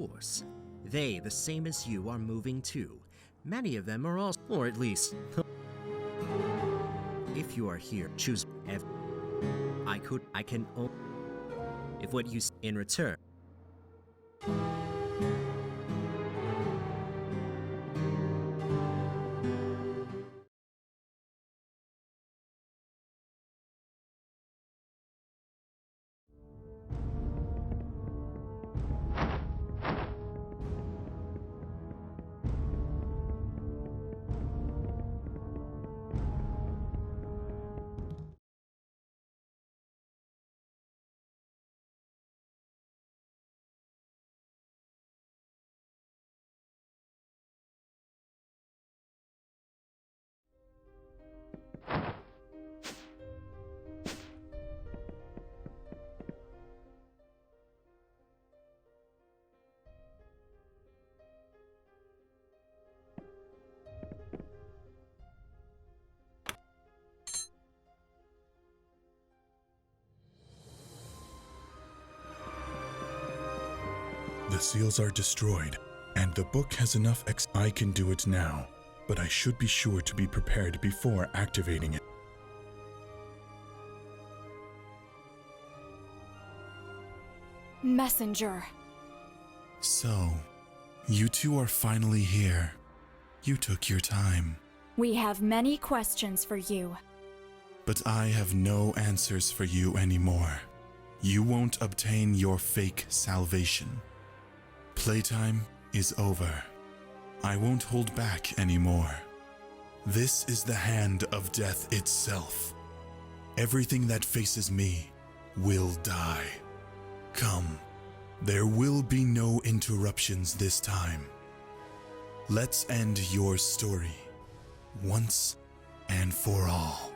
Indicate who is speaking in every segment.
Speaker 1: course. They, the same as you, are moving too. Many of them are also, or at least, if you are here, choose F. I can only, if what you in return.
Speaker 2: The seals are destroyed, and the book has enough I can do it now, but I should be sure to be prepared before activating it.
Speaker 3: Messenger.
Speaker 2: So, you two are finally here. You took your time.
Speaker 3: We have many questions for you.
Speaker 2: But I have no answers for you anymore. You won't obtain your fake salvation. Playtime is over. I won't hold back anymore. This is the hand of death itself. Everything that faces me will die. Come, there will be no interruptions this time. Let's end your story once and for all.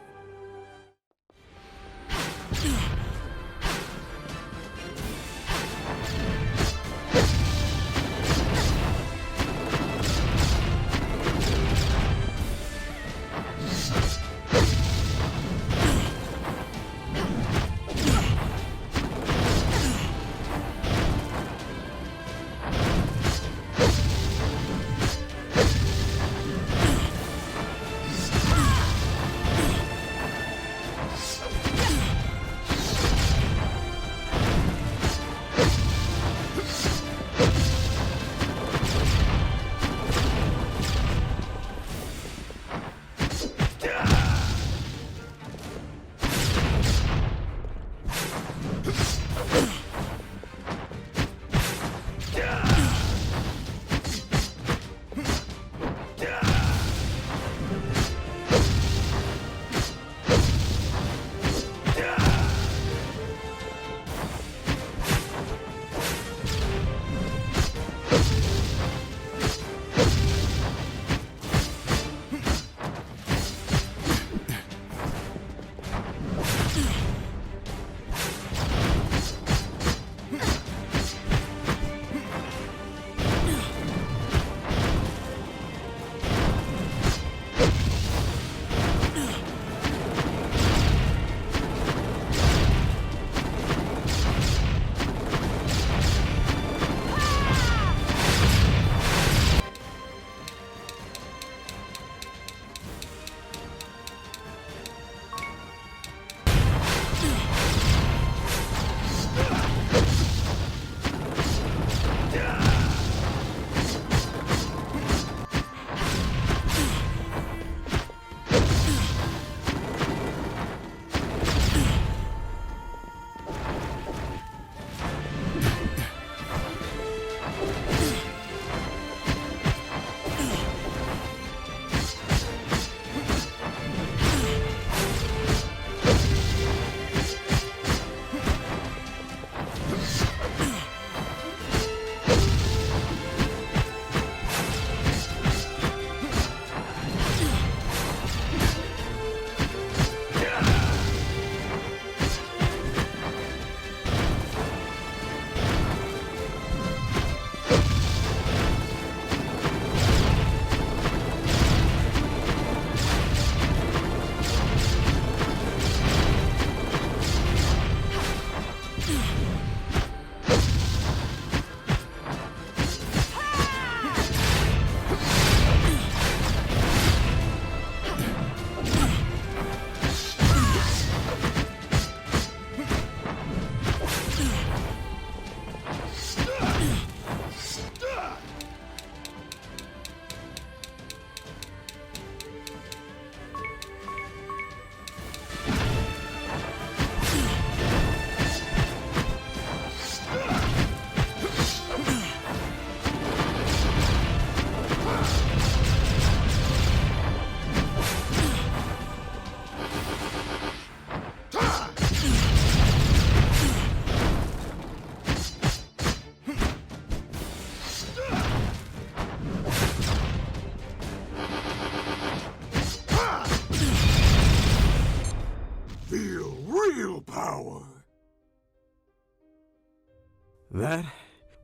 Speaker 4: That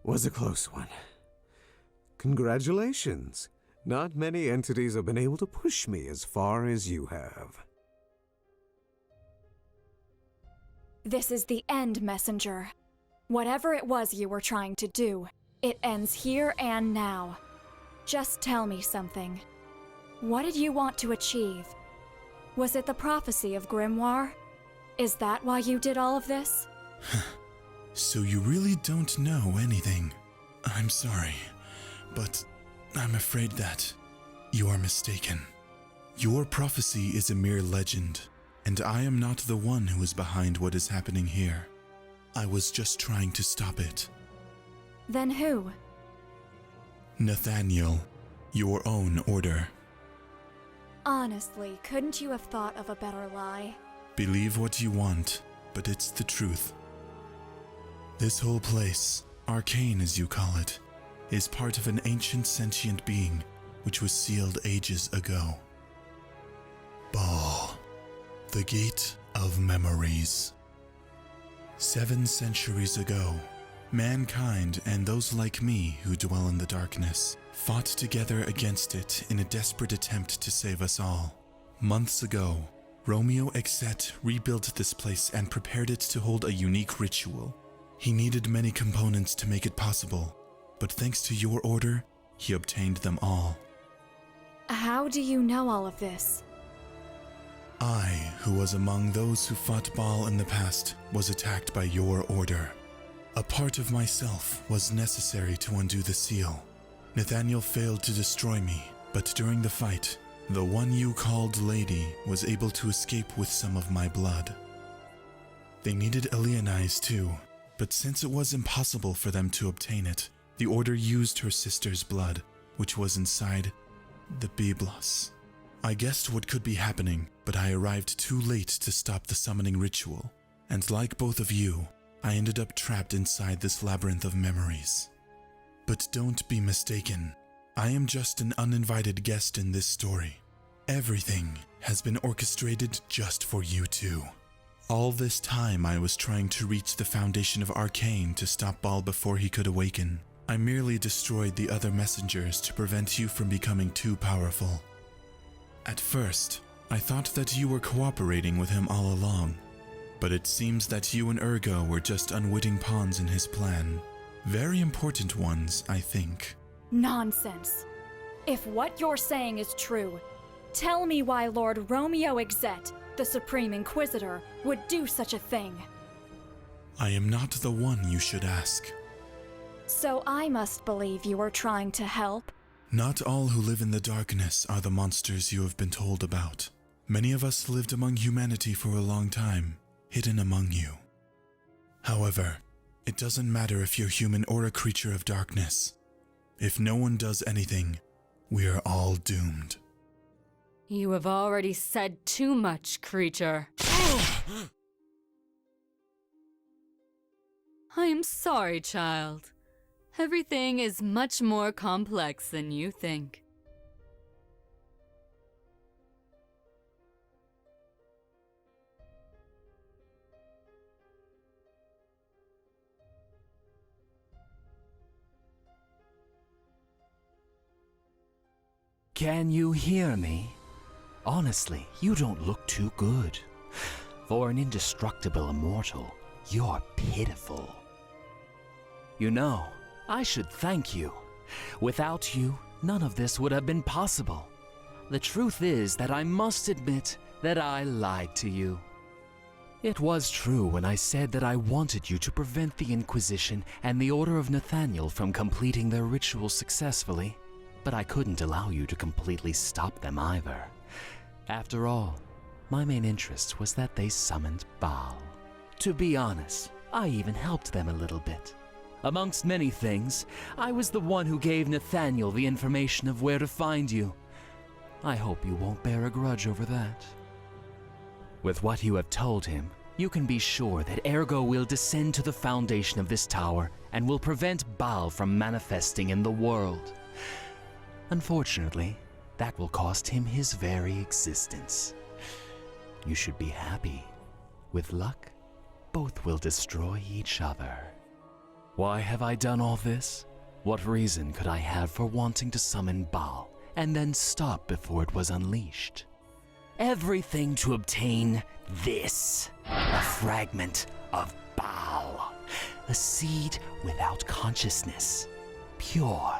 Speaker 4: was a close one. Congratulations. Not many entities have been able to push me as far as you have.
Speaker 3: This is the end, Messenger. Whatever it was you were trying to do, it ends here and now. Just tell me something. What did you want to achieve? Was it the prophecy of Grimoire? Is that why you did all of this?
Speaker 2: So you really don't know anything. I'm sorry, but I'm afraid that you are mistaken. Your prophecy is a mere legend, and I am not the one who is behind what is happening here. I was just trying to stop it.
Speaker 3: Then who?
Speaker 2: Nathaniel, your own order.
Speaker 3: Honestly, couldn't you have thought of a better lie?
Speaker 2: Believe what you want, but it's the truth. This whole place, arcane as you call it, is part of an ancient sentient being which was sealed ages ago. Baal, the Gate of Memories. 7 centuries ago, mankind and those like me who dwell in the darkness fought together against it in a desperate attempt to save us all. Months ago, Romeo Exet rebuilt this place and prepared it to hold a unique ritual. He needed many components to make it possible, but thanks to your order, he obtained them all.
Speaker 3: How do you know all of this?
Speaker 2: I, who was among those who fought Baal in the past, was attacked by your order. A part of myself was necessary to undo the seal. Nathaniel failed to destroy me, but during the fight, the one you called Lady was able to escape with some of my blood. They needed Eliani's too, but since it was impossible for them to obtain it, the order used her sister's blood, which was inside the Biblos. I guessed what could be happening, but I arrived too late to stop the summoning ritual, and like both of you, I ended up trapped inside this labyrinth of memories. But don't be mistaken, I am just an uninvited guest in this story. Everything has been orchestrated just for you two. All this time I was trying to reach the foundation of Arcane to stop Baal before he could awaken. I merely destroyed the other messengers to prevent you from becoming too powerful. At first, I thought that you were cooperating with him all along, but it seems that you and Ergo were just unwitting pawns in his plan. Very important ones, I think.
Speaker 3: Nonsense. If what you're saying is true, tell me why Lord Romeo Exet, the Supreme Inquisitor, would do such a thing.
Speaker 2: I am not the one you should ask.
Speaker 3: So I must believe you are trying to help?
Speaker 2: Not all who live in the darkness are the monsters you have been told about. Many of us lived among humanity for a long time, hidden among you. However, it doesn't matter if you're human or a creature of darkness. If no one does anything, we are all doomed.
Speaker 5: You have already said too much, creature. I am sorry, child. Everything is much more complex than you think.
Speaker 6: Can you hear me? Honestly, you don't look too good. For an indestructible immortal, you're pitiful. You know, I should thank you. Without you, none of this would have been possible. The truth is that I must admit that I lied to you. It was true when I said that I wanted you to prevent the Inquisition and the Order of Nathaniel from completing their ritual successfully, but I couldn't allow you to completely stop them either. After all, my main interest was that they summoned Baal. To be honest, I even helped them a little bit. Amongst many things, I was the one who gave Nathaniel the information of where to find you. I hope you won't bear a grudge over that. With what you have told him, you can be sure that Ergo will descend to the foundation of this tower and will prevent Baal from manifesting in the world. Unfortunately, that will cost him his very existence. You should be happy. With luck, both will destroy each other. Why have I done all this? What reason could I have for wanting to summon Baal and then stop before it was unleashed? Everything to obtain this, a fragment of Baal, a seed without consciousness, pure,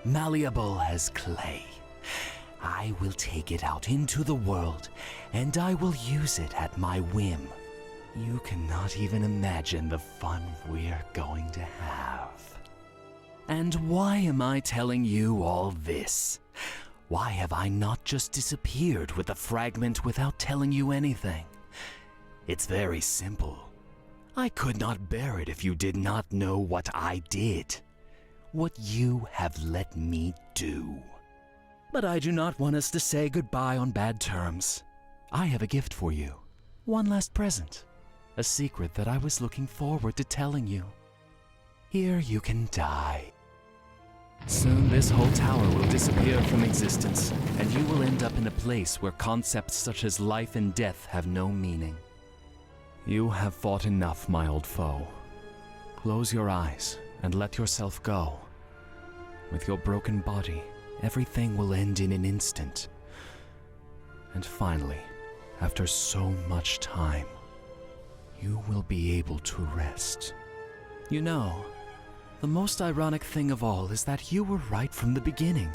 Speaker 6: malleable as clay. I will take it out into the world, and I will use it at my whim. You cannot even imagine the fun we're going to have. And why am I telling you all this? Why have I not just disappeared with the fragment without telling you anything? It's very simple. I could not bear it if you did not know what I did, what you have let me do. But I do not want us to say goodbye on bad terms. I have a gift for you, one last present, a secret that I was looking forward to telling you. Here you can die. Soon this whole tower will disappear from existence, and you will end up in a place where concepts such as life and death have no meaning. You have fought enough, my old foe. Close your eyes and let yourself go. With your broken body, everything will end in an instant. And finally, after so much time, you will be able to rest. You know, the most ironic thing of all is that you were right from the beginning.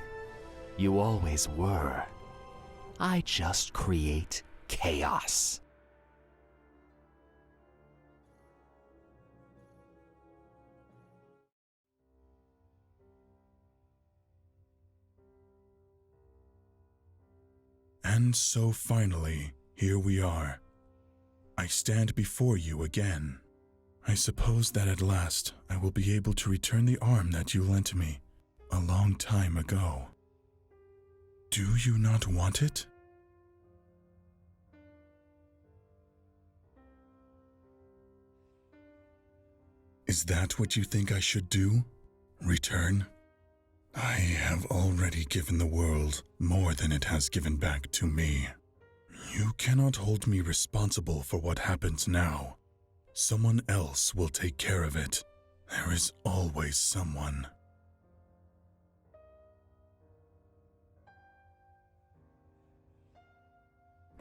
Speaker 6: You always were. I just create chaos.
Speaker 2: And so finally, here we are. I stand before you again. I suppose that at last I will be able to return the arm that you lent me a long time ago. Do you not want it? Is that what you think I should do? Return? I have already given the world more than it has given back to me. You cannot hold me responsible for what happens now. Someone else will take care of it. There is always someone.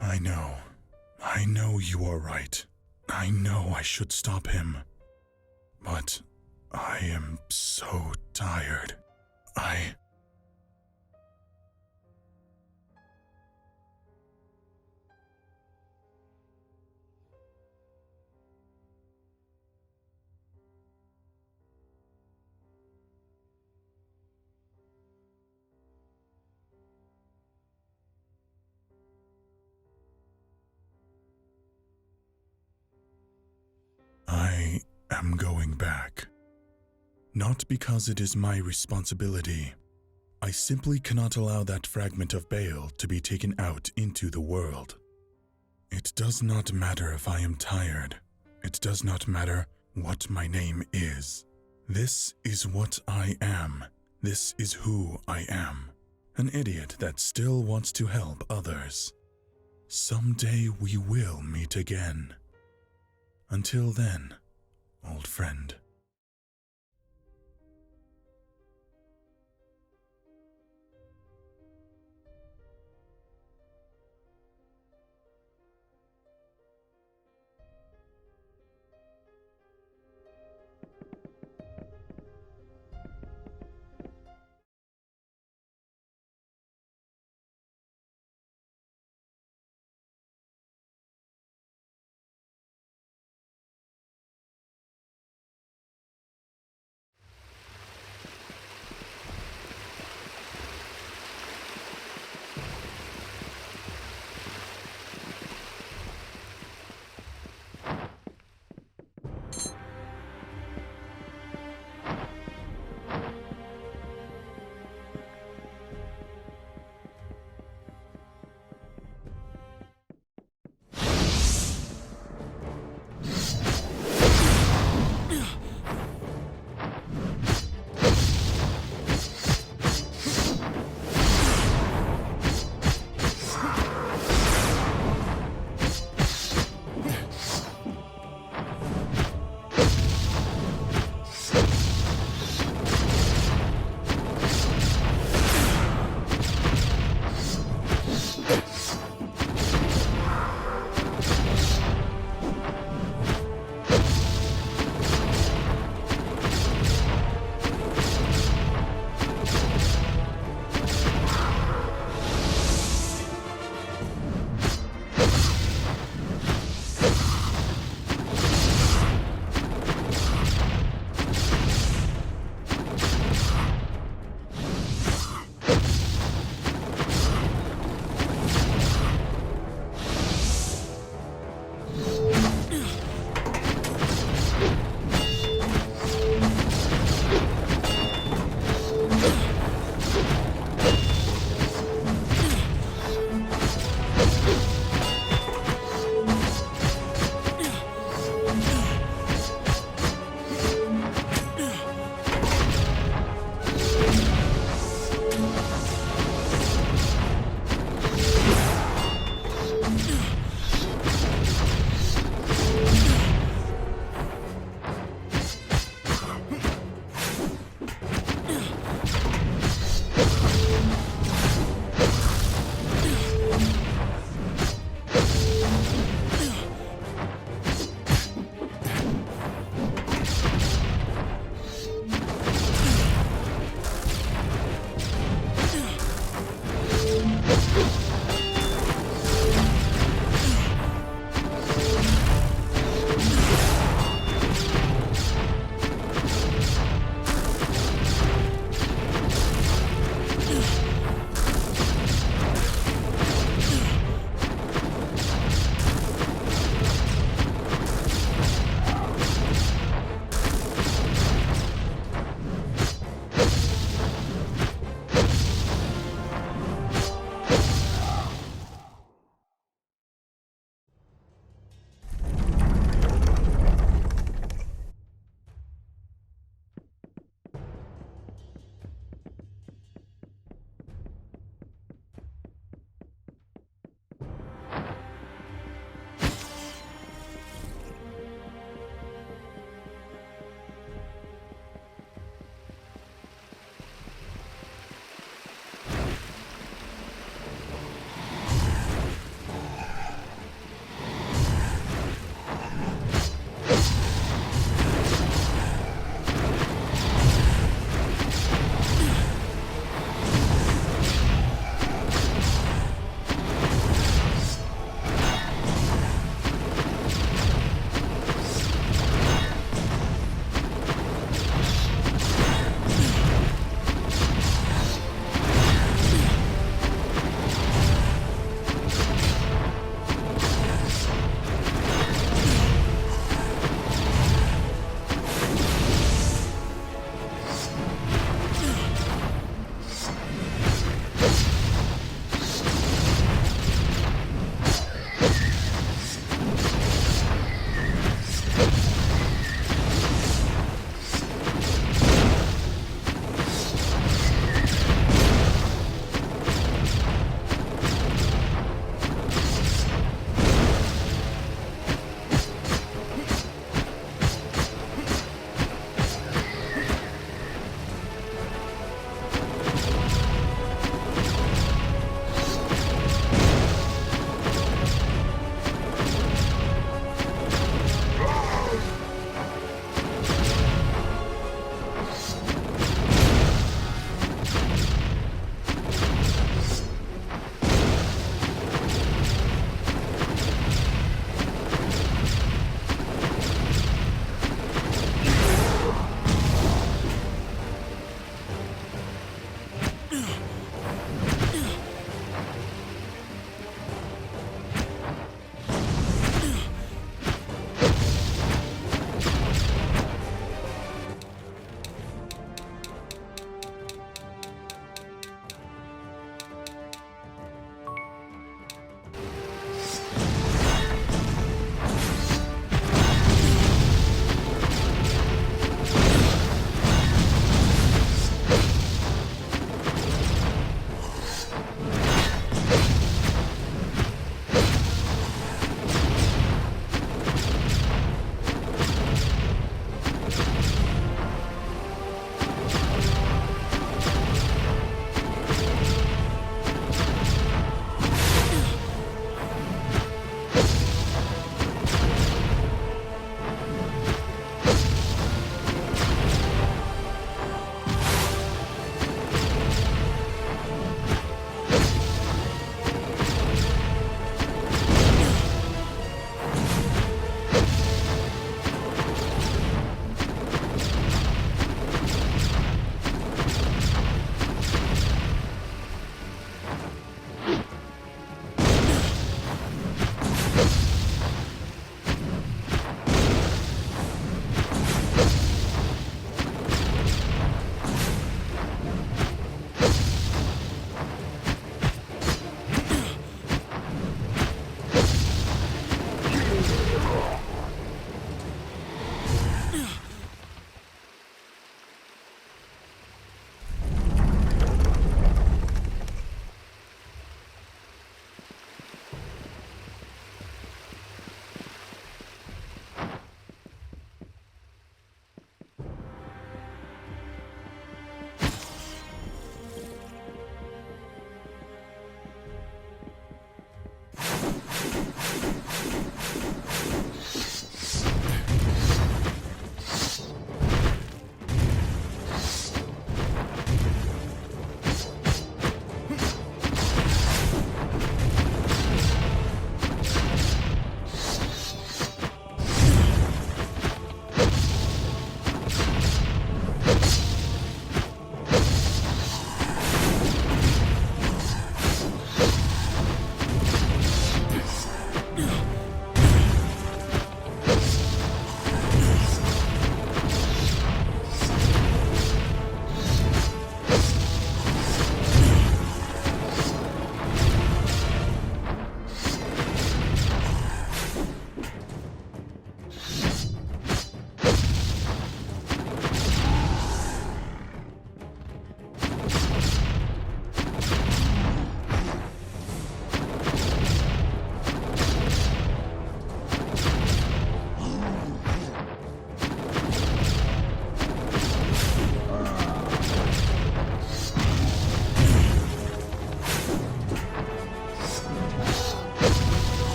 Speaker 2: I know you are right. I know I should stop him. But I am so tired. I am going back. Not because it is my responsibility. I simply cannot allow that fragment of Baal to be taken out into the world. It does not matter if I am tired. It does not matter what my name is. This is what I am. This is who I am. An idiot that still wants to help others. Someday we will meet again. Until then, old friend.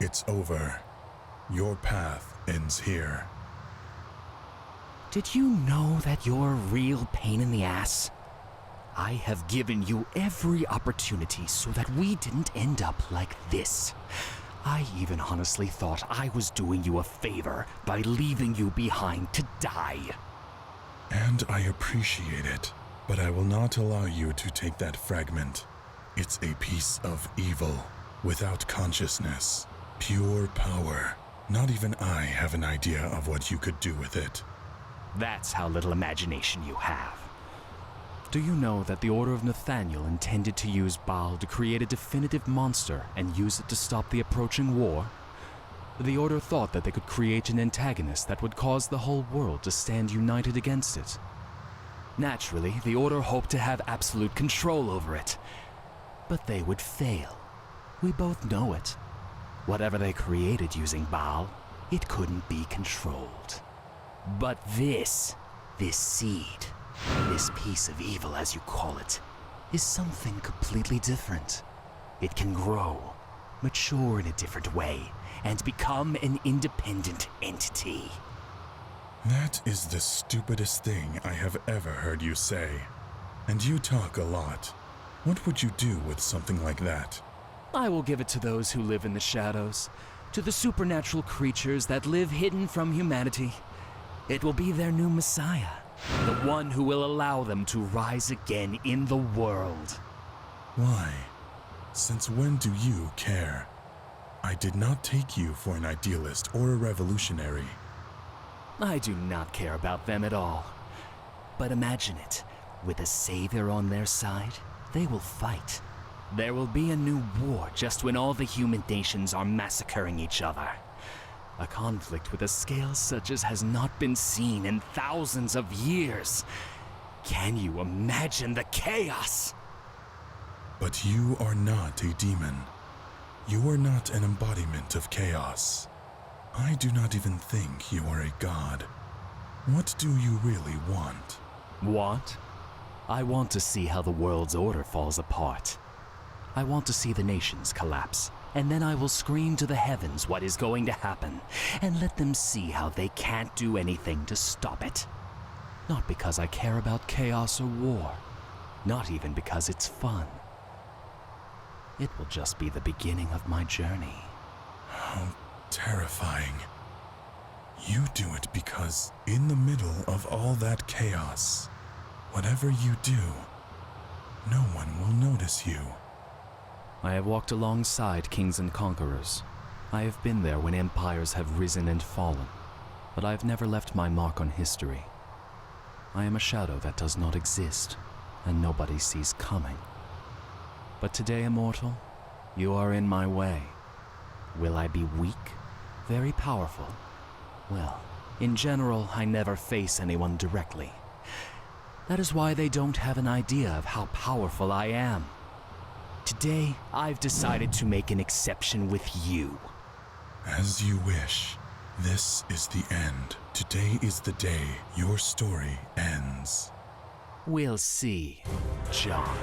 Speaker 2: It's over. Your path ends here.
Speaker 6: Did you know that you're a real pain in the ass? I have given you every opportunity so that we didn't end up like this. I even honestly thought I was doing you a favor by leaving you behind to die.
Speaker 2: And I appreciate it, but I will not allow you to take that fragment. It's a piece of evil, without consciousness, pure power. Not even I have an idea of what you could do with it.
Speaker 6: That's how little imagination you have. Do you know that the Order of Nathaniel intended to use Baal to create a definitive monster and use it to stop the approaching war? The Order thought that they could create an antagonist that would cause the whole world to stand united against it. Naturally, the Order hoped to have absolute control over it. But they would fail. We both know it. Whatever they created using Baal, it couldn't be controlled. But this seed, this piece of evil as you call it, is something completely different. It can grow, mature in a different way, and become an independent entity.
Speaker 2: That is the stupidest thing I have ever heard you say. And you talk a lot. What would you do with something like that?
Speaker 6: I will give it to those who live in the shadows, to the supernatural creatures that live hidden from humanity. It will be their new messiah, the one who will allow them to rise again in the world.
Speaker 2: Why? Since when do you care? I did not take you for an idealist or a revolutionary.
Speaker 6: I do not care about them at all. But imagine it, with a savior on their side, they will fight. There will be a new war just when all the human nations are massacring each other. A conflict with a scale such as has not been seen in thousands of years. Can you imagine the chaos?
Speaker 2: But you are not a demon. You are not an embodiment of chaos. I do not even think you are a god. What do you really want?
Speaker 6: Want? I want to see how the world's order falls apart. I want to see the nations collapse, and then I will scream to the heavens what is going to happen, and let them see how they can't do anything to stop it. Not because I care about chaos or war, not even because it's fun. It will just be the beginning of my journey.
Speaker 2: How terrifying. You do it because in the middle of all that chaos, whatever you do, no one will notice you.
Speaker 6: I have walked alongside kings and conquerors. I have been there when empires have risen and fallen, but I have never left my mark on history. I am a shadow that does not exist, and nobody sees coming. But today, immortal, you are in my way. Will I be weak? Very powerful? Well, in general, I never face anyone directly. That is why they don't have an idea of how powerful I am. Today, I've decided to make an exception with you.
Speaker 2: As you wish. This is the end. Today is the day your story ends.
Speaker 6: We'll see, John.